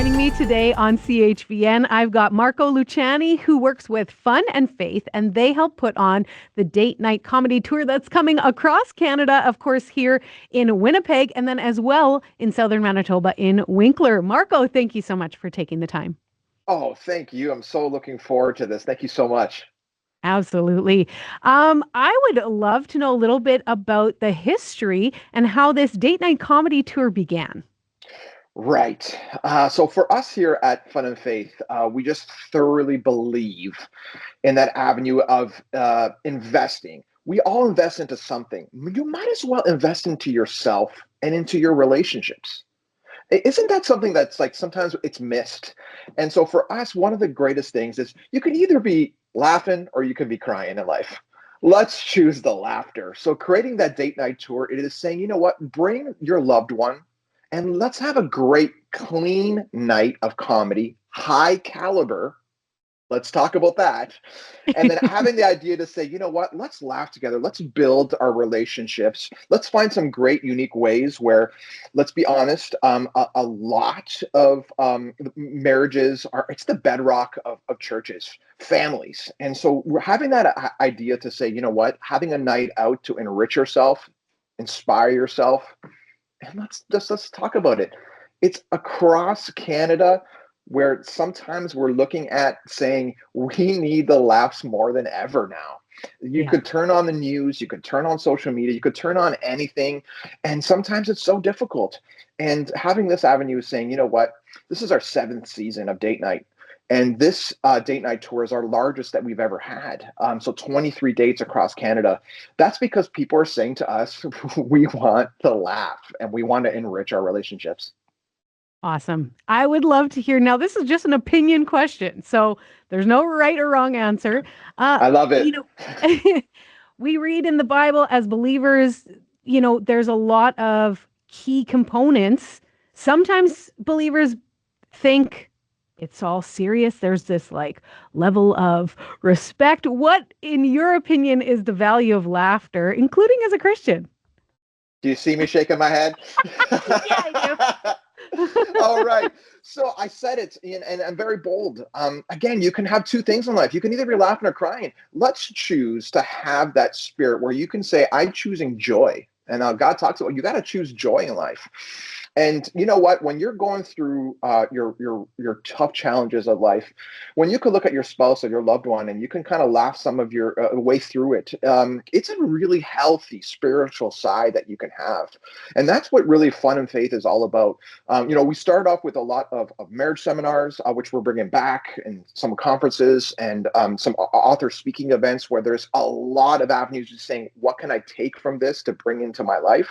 Joining me today on CHVN, I've got Marco Luciani, who works with Fun and Faith, and they help put on the Date Night Comedy Tour that's coming across Canada, of course, here in Winnipeg, and then as well in southern Manitoba in Winkler. Marco, thank you so much for taking the time. Oh, thank you. I'm so looking forward to this. Thank you so much. Absolutely. I would love to know a little bit about the history and how this Date Night Comedy Tour began. Right. So for us here at Fun and Faith, we just thoroughly believe in that avenue of investing. We all invest into something. You might as well invest into yourself and into your relationships. Isn't that something that's like sometimes it's missed? And so for us, one of the greatest things is you can either be laughing or you can be crying in life. Let's choose the laughter. So creating that date night tour, it is saying, you know what, bring your loved one and let's have a great, clean night of comedy, high caliber. Let's talk about that. And then having the idea to say, you know what, let's laugh together. Let's build our relationships. Let's find some great, unique ways where, let's be honest, a lot of marriages are, it's the bedrock of churches, families. And so we're having that idea to say, you know what, having a night out to enrich yourself, inspire yourself, and let's talk about it. It's across Canada where sometimes we're looking at saying we need the laughs more than ever now. You Yeah. could turn on the news, you could turn on social media, you could turn on anything, and sometimes it's so difficult. And having this avenue is saying, you know what, this is our seventh season of Date Night. And this date night tour is our largest that we've ever had. So 23 dates across Canada. That's because people are saying to us, we want to laugh and we want to enrich our relationships. Awesome. I would love to hear. Now, this is just an opinion question, so there's no right or wrong answer. Uh, I love you it. know, we read in the Bible as believers, there's a lot of key components. Sometimes believers think it's all serious. There's this like level of respect. What, in your opinion, is the value of laughter, including as a Christian? Do you see me shaking my head? Yeah, I do. All right. So I said it, and I'm very bold. Again, you can have two things in life. You can either be laughing or crying. Let's choose to have that spirit where you can say, I'm choosing joy. And God talks about you got to choose joy in life. And you know what? When you're going through your tough challenges of life, when you can look at your spouse or your loved one and you can kind of laugh some of your way through it, it's a really healthy spiritual side that you can have, and that's what really Fun and Faith is all about. We start off with a lot of marriage seminars, which we're bringing back, and some conferences and some author speaking events where there's a lot of avenues of saying, what can I take from this to bring into my life?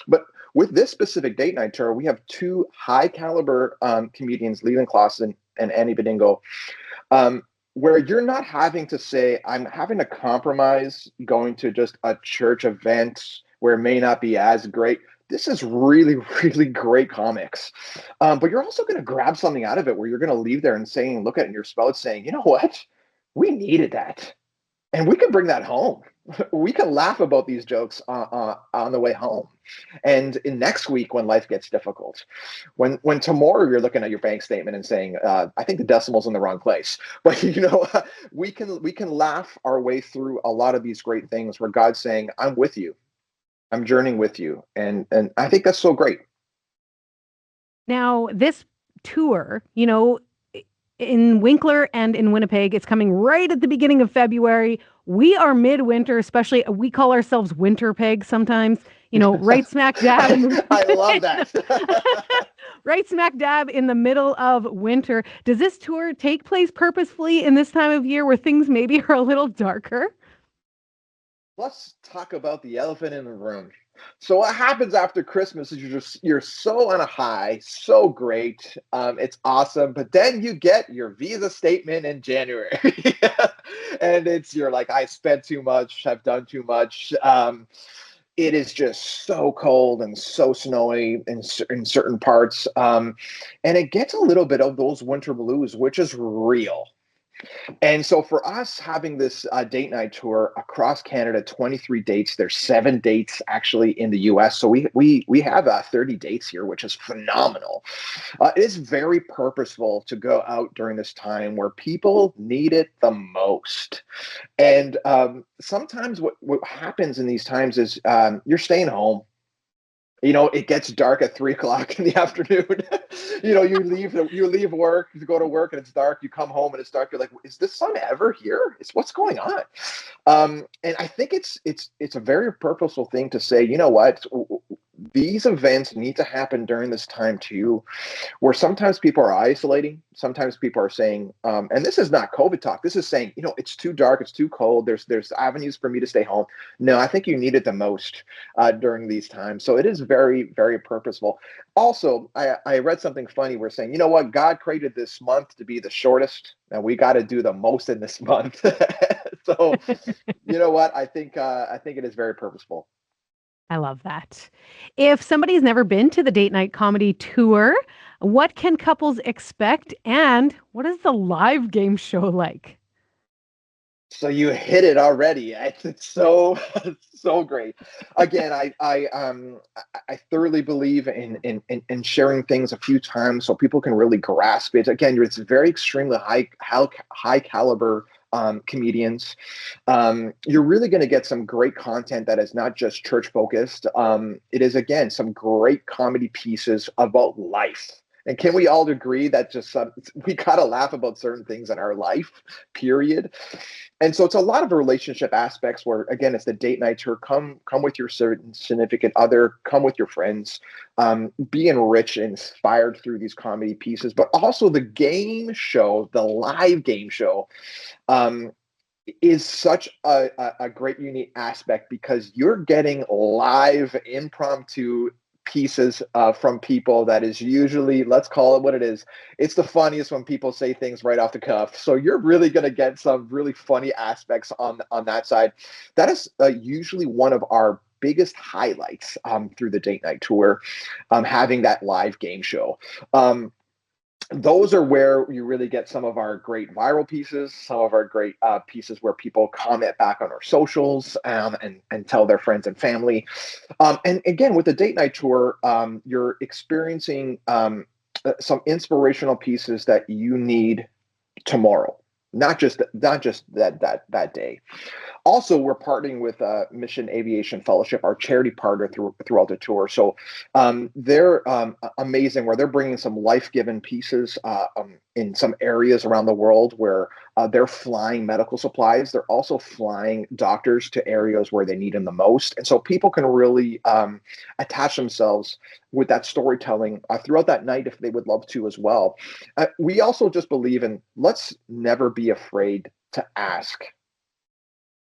But with this specific date night tour, we have two high caliber comedians, Leland Clausen and Annie Bedingo, where you're not having to say, I'm having to compromise going to just a church event where it may not be as great. This is really, really great comics. But you're also going to grab something out of it where you're going to leave there and saying, look at it in your spouse saying, you know what? We needed that. And we can bring that home. We can laugh about these jokes on the way home, and in next week when life gets difficult, when tomorrow you're looking at your bank statement and saying, "I think the decimal's in the wrong place," but we can laugh our way through a lot of these great things where God's saying, "I'm with you, I'm journeying with you," and I think that's so great. Now, this tour, in Winkler and in Winnipeg, it's coming right at the beginning of February. We are midwinter, especially we call ourselves winter peg sometimes, right smack dab in I love the that. right smack dab in the middle of winter. Does this tour take place purposefully in this time of year where things maybe are a little darker? Let's talk about the elephant in the room. So what happens after Christmas is you're so on a high, so great, it's awesome. But then you get your visa statement in January, and you're like, I spent too much, I've done too much. It is just so cold and so snowy in certain parts, and it gets a little bit of those winter blues, which is real. And so for us having this date night tour across Canada, 23 dates, there's 7 dates actually in the US. So we have 30 dates here, which is phenomenal. It is very purposeful to go out during this time where people need it the most. And sometimes what happens in these times is you're staying home. It gets dark at 3 o'clock in the afternoon. You leave work, you go to work and it's dark. You come home and it's dark. You're like, is this sun ever here? What's going on? And I think it's a very purposeful thing to say, you know what? These events need to happen during this time too, where sometimes people are isolating. Sometimes people are saying, and this is not COVID talk. This is saying, it's too dark, it's too cold. There's avenues for me to stay home. No, I think you need it the most during these times. So it is very, very purposeful. Also, I read something funny. We're saying, you know what? God created this month to be the shortest, and we got to do the most in this month. So, you know what? I think it is very purposeful. I love that. If somebody's never been to the Date Night Comedy Tour, what can couples expect and what is the live game show like? So you hit it already. It's so so great. Again, I thoroughly believe in sharing things a few times so people can really grasp it. Again, it's very extremely high caliber comedians. You're really going to get some great content that is not just church focused. It is again some great comedy pieces about life. And can we all agree that just we gotta laugh about certain things in our life, period? And so it's a lot of relationship aspects where, again, it's the date night tour. Come with your certain significant other, come with your friends, be enriched and inspired through these comedy pieces, but also the game show, the live game show, is such a great unique aspect because you're getting live impromptu pieces from people that is usually, let's call it what it is. It's the funniest when people say things right off the cuff. So you're really going to get some really funny aspects on that side. That is usually one of our biggest highlights through the date night tour, having that live game show. Those are where you really get some of our great viral pieces, some of our great pieces where people comment back on our socials and tell their friends and family. And again, with the date night tour, you're experiencing some inspirational pieces that you need tomorrow, not just that day. Also, we're partnering with Mission Aviation Fellowship, our charity partner throughout the tour. So they're amazing, where they're bringing some life-giving pieces in some areas around the world where they're flying medical supplies. They're also flying doctors to areas where they need them the most. And so people can really attach themselves with that storytelling throughout that night if they would love to as well. We also just believe in, let's never be afraid to ask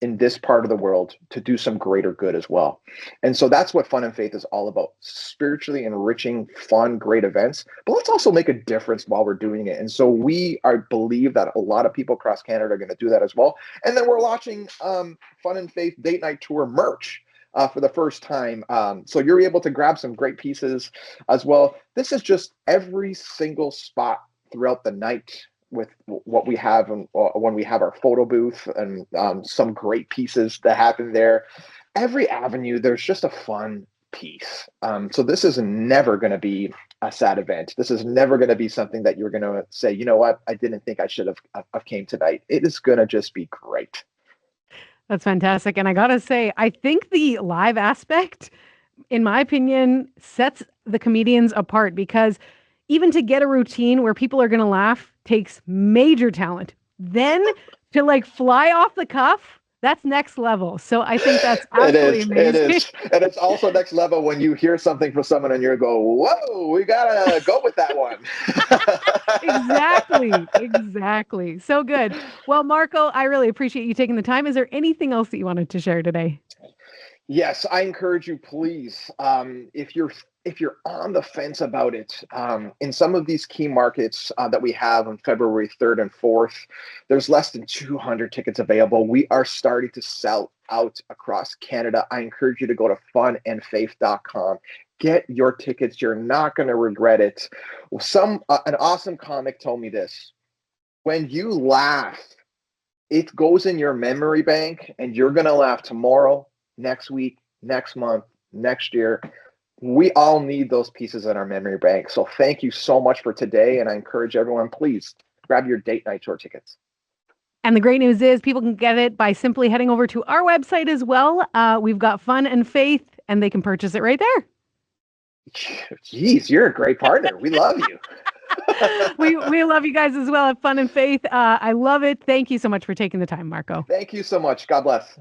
in this part of the world to do some greater good as well. And so that's what Fun and Faith is all about: spiritually enriching, fun, great events, but let's also make a difference while we're doing it. And so we believe that a lot of people across Canada are going to do that as well. And then we're launching Fun and Faith Date Night Tour merch for the first time. So you're able to grab some great pieces as well. This is just every single spot throughout the night with what we have when we have our photo booth and some great pieces that happen there. Every avenue, there's just a fun piece. So this is never going to be a sad event. This is never going to be something that you're going to say, you know what, I didn't think I should have came tonight. It is going to just be great. That's fantastic. And I got to say, I think the live aspect, in my opinion, sets the comedians apart because even to get a routine where people are going to laugh takes major talent. Then to like fly off the cuff, that's next level. So I think that's absolutely It amazing. is. And it's also next level when you hear something from someone and you go, whoa, we gotta go with that one. Exactly. Exactly. So good. Well, Marco, I really appreciate you taking the time. Is there anything else that you wanted to share today? Yes, I encourage you, please. If you're on the fence about it, in some of these key markets that we have on February 3rd and 4th, there's less than 200 tickets available. We are starting to sell out across Canada. I encourage you to go to funandfaith.com. Get your tickets. You're not going to regret it. An awesome comic told me this: When you laugh, it goes in your memory bank, and you're going to laugh tomorrow, next week, next month, next year. We all need those pieces in our memory bank. So thank you so much for today. And I encourage everyone, please grab your date night tour tickets. And the great news is people can get it by simply heading over to our website as well. We've got Fun and Faith, and they can purchase it right there. Jeez, you're a great partner. We love you. we love you guys as well at Fun and Faith. I love it. Thank you so much for taking the time, Marco. Thank you so much. God bless.